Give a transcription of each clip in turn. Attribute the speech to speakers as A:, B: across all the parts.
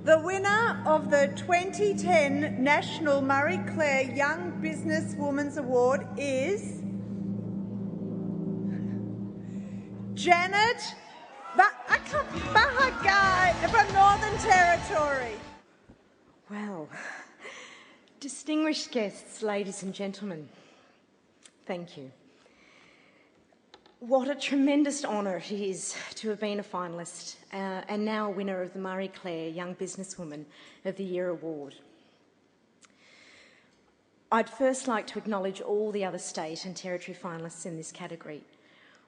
A: The winner of the 2010 National Marie Claire Young Businesswoman's Award is Janet Bahagai from Northern Territory.
B: Well, distinguished guests, ladies and gentlemen, thank you. What a tremendous honour it is to have been a finalist and now a winner of the Marie Claire Young Businesswoman of the Year Award. I'd first like to acknowledge all the other state and territory finalists in this category.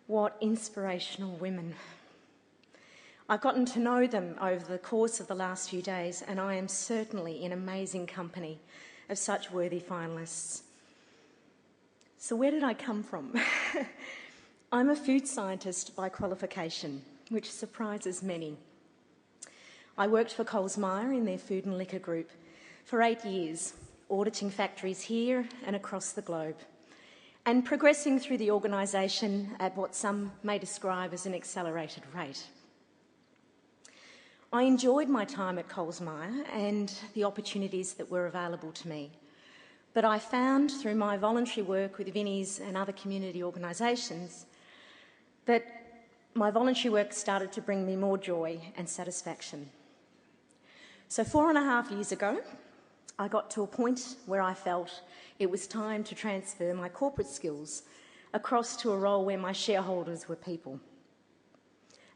B: What inspirational women. I've gotten to know them over the course of the last few days, and I am certainly in amazing company of such worthy finalists. So where did I come from? I'm a food scientist by qualification, which surprises many. I worked for Coles Myer in their food and liquor group for 8 years, auditing factories here and across the globe, and progressing through the organisation at what some may describe as an accelerated rate. I enjoyed my time at Coles Myer and the opportunities that were available to me, but I found through my voluntary work with Vinnie's and other community organisations that my voluntary work started to bring me more joy and satisfaction. So 4.5 years ago, I got to a point where I felt it was time to transfer my corporate skills across to a role where my shareholders were people.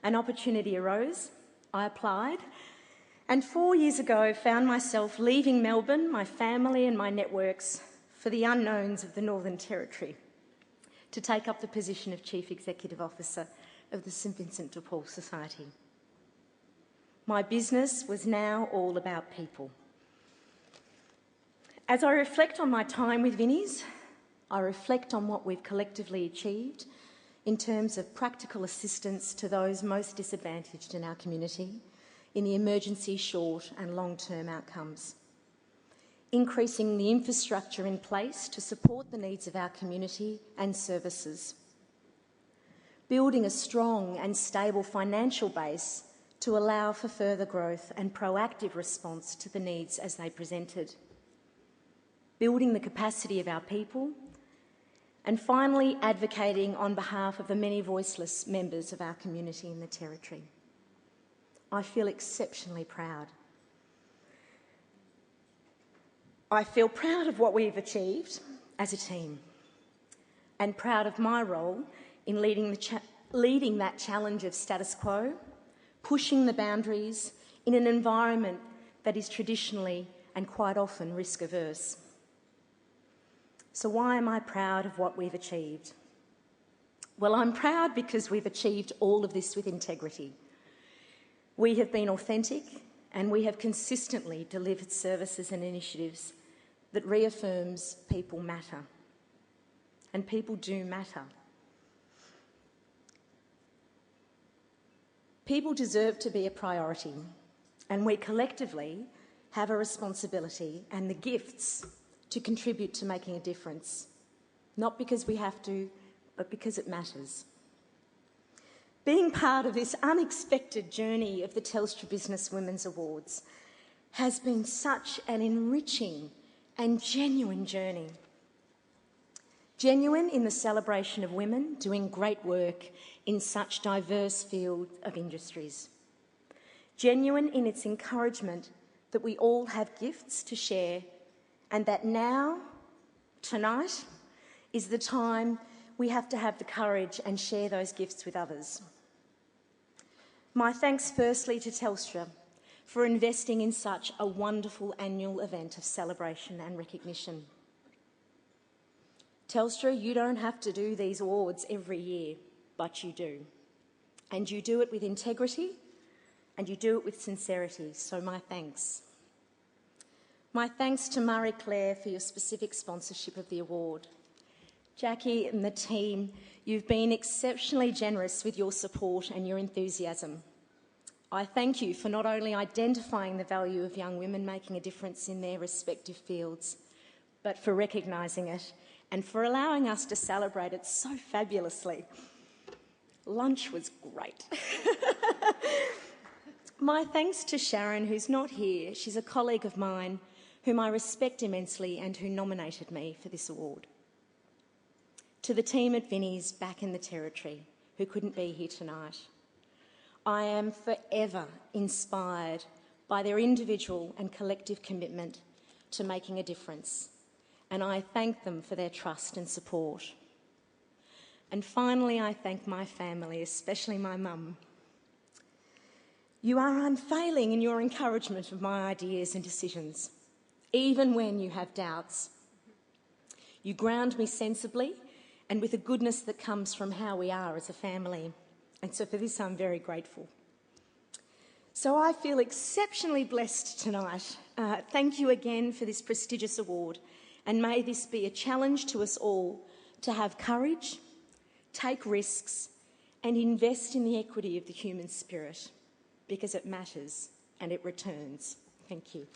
B: An opportunity arose, I applied, and 4 years ago found myself leaving Melbourne, my family and my networks for the unknowns of the Northern Territory to take up the position of Chief Executive Officer of the St Vincent de Paul Society. My business was now all about people. As I reflect on my time with Vinnie's, I reflect on what we've collectively achieved in terms of practical assistance to those most disadvantaged in our community in the emergency short and long-term outcomes. Increasing the infrastructure in place to support the needs of our community and services. Building a strong and stable financial base to allow for further growth and proactive response to the needs as they presented. Building the capacity of our people, and finally advocating on behalf of the many voiceless members of our community in the Territory. I feel exceptionally proud. I feel proud of what we've achieved as a team and proud of my role in leading that challenge of status quo, pushing the boundaries in an environment that is traditionally and quite often risk-averse. So why am I proud of what we've achieved? Well, I'm proud because we've achieved all of this with integrity. We have been authentic and we have consistently delivered services and initiatives that reaffirms people matter. And people do matter. People deserve to be a priority, and we collectively have a responsibility and the gifts to contribute to making a difference, not because we have to, but because it matters. Being part of this unexpected journey of the Telstra Business Women's Awards has been such an enriching and genuine journey. Genuine in the celebration of women doing great work in such diverse fields of industries. Genuine in its encouragement that we all have gifts to share, and that now, tonight, is the time we have to have the courage and share those gifts with others. My thanks firstly to Telstra for investing in such a wonderful annual event of celebration and recognition. Telstra, you don't have to do these awards every year, but you do. And you do it with integrity and you do it with sincerity, so my thanks. My thanks to Marie Claire for your specific sponsorship of the award. Jackie and the team, you've been exceptionally generous with your support and your enthusiasm. I thank you for not only identifying the value of young women making a difference in their respective fields, but for recognising it and for allowing us to celebrate it so fabulously. Lunch was great. My thanks to Sharon, who's not here. She's a colleague of mine whom I respect immensely and who nominated me for this award. To the team at Vinnie's back in the Territory who couldn't be here tonight, I am forever inspired by their individual and collective commitment to making a difference, and I thank them for their trust and support. And finally, I thank my family, especially my mum. You are unfailing in your encouragement of my ideas and decisions, even when you have doubts. You ground me sensibly and with a goodness that comes from how we are as a family. And so for this, I'm very grateful. So I feel exceptionally blessed tonight. Thank you again for this prestigious award, and may this be a challenge to us all to have courage, take risks, and invest in the equity of the human spirit, because it matters and it returns. Thank you.